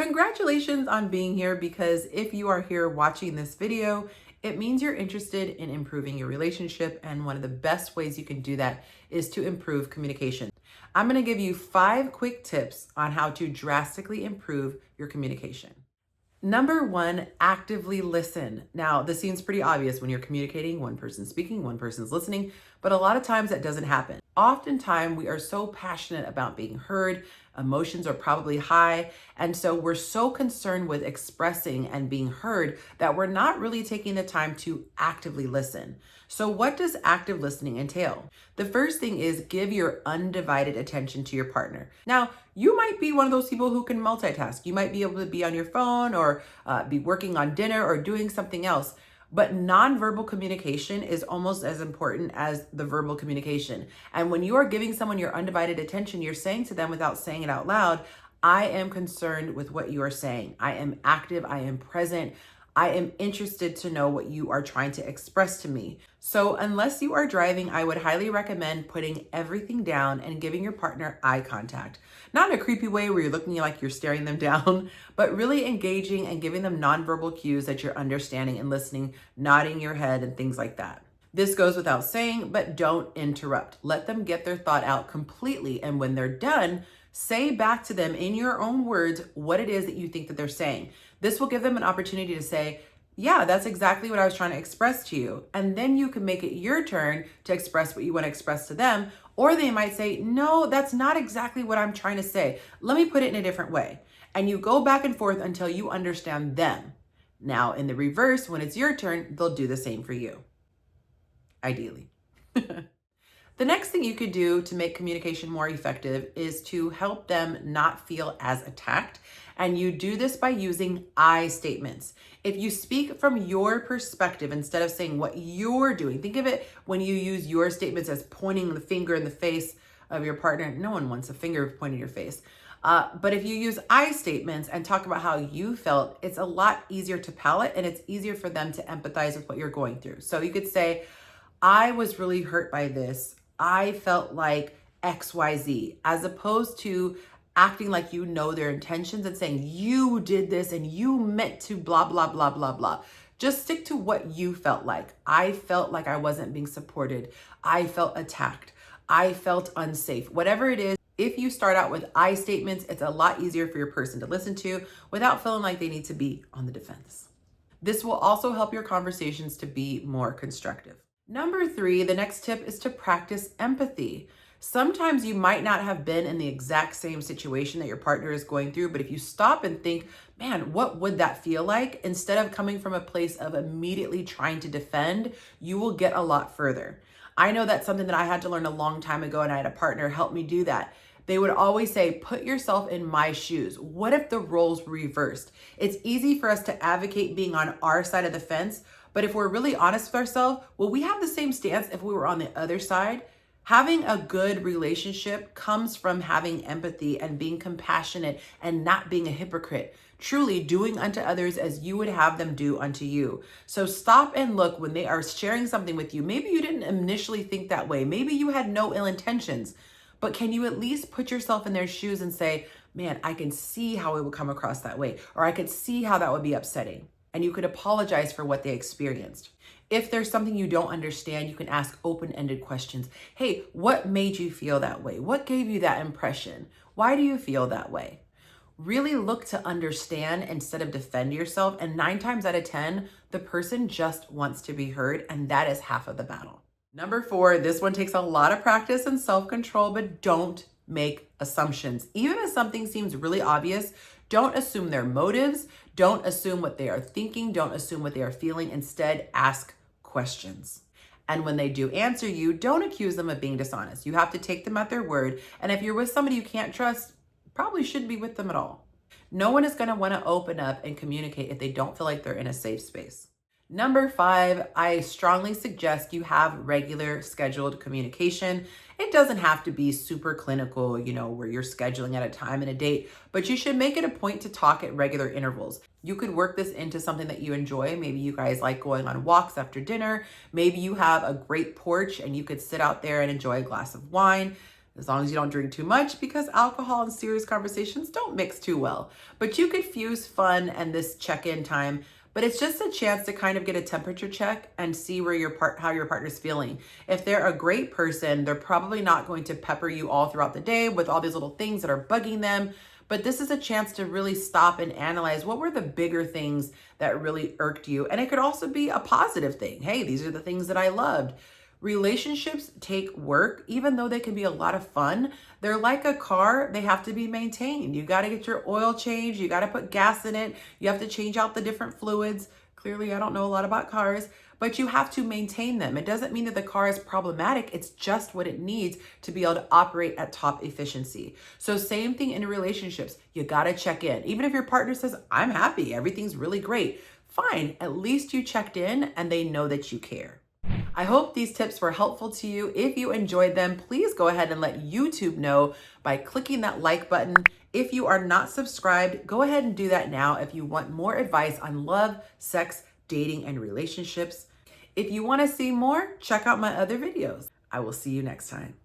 Congratulations on being here, because if you are here watching this video, it means you're interested in improving your relationship, and one of the best ways you can do that is to improve communication. I'm going to give you 5 quick tips on how to drastically improve your communication. Number 1, actively listen. Now, this seems pretty obvious when you're communicating, one person's speaking, one person's listening, but a lot of times that doesn't happen. Oftentimes, we are so passionate about being heard, emotions are probably high, and so we're so concerned with expressing and being heard that we're not really taking the time to actively listen. So what does active listening entail? The first thing is give your undivided attention to your partner. Now, you might be one of those people who can multitask. You might be able to be on your phone or be working on dinner or doing something else. But nonverbal communication is almost as important as the verbal communication. And when you are giving someone your undivided attention, you're saying to them without saying it out loud, I am concerned with what you are saying. I am active. I am present. I am interested to know what you are trying to express to me. So unless you are driving, I would highly recommend putting everything down and giving your partner eye contact. Not in a creepy way where you're looking like you're staring them down, but really engaging and giving them nonverbal cues that you're understanding and listening, nodding your head and things like that. This goes without saying, but don't interrupt. Let them get their thought out completely. And when they're done, say back to them in your own words what it is that you think that they're saying. This will give them an opportunity to say, yeah, that's exactly what I was trying to express to you. And then you can make it your turn to express what you want to express to them. Or they might say, no, that's not exactly what I'm trying to say. Let me put it in a different way. And you go back and forth until you understand them. Now, in the reverse, when it's your turn, they'll do the same for you. Ideally. The next thing you could do to make communication more effective is to help them not feel as attacked. And you do this by using I statements. If you speak from your perspective instead of saying what you're doing, think of it when you use your statements as pointing the finger in the face of your partner. No one wants a finger pointing in your face. But if you use I statements and talk about how you felt, it's a lot easier to palate and it's easier for them to empathize with what you're going through. So you could say, I was really hurt by this. I felt like XYZ, as opposed to acting like you know their intentions and saying you did this and you meant to blah, blah, blah, blah, blah. Just stick to what you felt like. I felt like I wasn't being supported. I felt attacked. I felt unsafe. Whatever it is, if you start out with I statements, it's a lot easier for your person to listen to without feeling like they need to be on the defense. This will also help your conversations to be more constructive. Number 3, the next tip is to practice empathy. Sometimes you might not have been in the exact same situation that your partner is going through, but if you stop and think, man, what would that feel like? Instead of coming from a place of immediately trying to defend, you will get a lot further. I know that's something that I had to learn a long time ago, and I had a partner help me do that. They would always say, put yourself in my shoes. What if the roles were reversed? It's easy for us to advocate being on our side of the fence, but if we're really honest with ourselves, will we have the same stance if we were on the other side? Having a good relationship comes from having empathy and being compassionate and not being a hypocrite. Truly doing unto others as you would have them do unto you. So stop and look when they are sharing something with you. Maybe you didn't initially think that way. Maybe you had no ill intentions, but can you at least put yourself in their shoes and say, man, I can see how it would come across that way, or I could see how that would be upsetting. And you could apologize for what they experienced. If there's something you don't understand, you can ask open-ended questions. Hey, what made you feel that way? What gave you that impression? Why do you feel that way? Really look to understand instead of defend yourself. And 9 times out of 10, the person just wants to be heard, and that is half of the battle. Number 4, this one takes a lot of practice and self-control, but don't make assumptions. Even if something seems really obvious, don't assume their motives. Don't assume what they are thinking. Don't assume what they are feeling. Instead, ask questions. And when they do answer you, don't accuse them of being dishonest. You have to take them at their word. And if you're with somebody you can't trust, probably shouldn't be with them at all. No one is going to want to open up and communicate if they don't feel like they're in a safe space. Number 5, I strongly suggest you have regular scheduled communication. It doesn't have to be super clinical, where you're scheduling at a time and a date, but you should make it a point to talk at regular intervals. You could work this into something that you enjoy. Maybe you guys like going on walks after dinner. Maybe you have a great porch and you could sit out there and enjoy a glass of wine. as long as you don't drink too much, because alcohol and serious conversations don't mix too well. But you could fuse fun and this check-in time, but it's just a chance to kind of get a temperature check and see where how your partner's feeling. If they're a great person, they're probably not going to pepper you all throughout the day with all these little things that are bugging them. But this is a chance to really stop and analyze what were the bigger things that really irked you. And it could also be a positive thing. Hey, these are the things that I loved. Relationships take work, even though they can be a lot of fun. They're like a car, they have to be maintained. You got to get your oil changed, you got to put gas in it, you have to change out the different fluids. Clearly, I don't know a lot about cars, but you have to maintain them. It doesn't mean that the car is problematic, it's just what it needs to be able to operate at top efficiency. So same thing in relationships, you got to check in. Even if your partner says, I'm happy, everything's really great, fine, at least you checked in and they know that you care. I hope these tips were helpful to you. If you enjoyed them, please go ahead and let YouTube know by clicking that like button. If you are not subscribed, go ahead and do that now if you want more advice on love, sex, dating, and relationships. If you want to see more, check out my other videos. I will see you next time.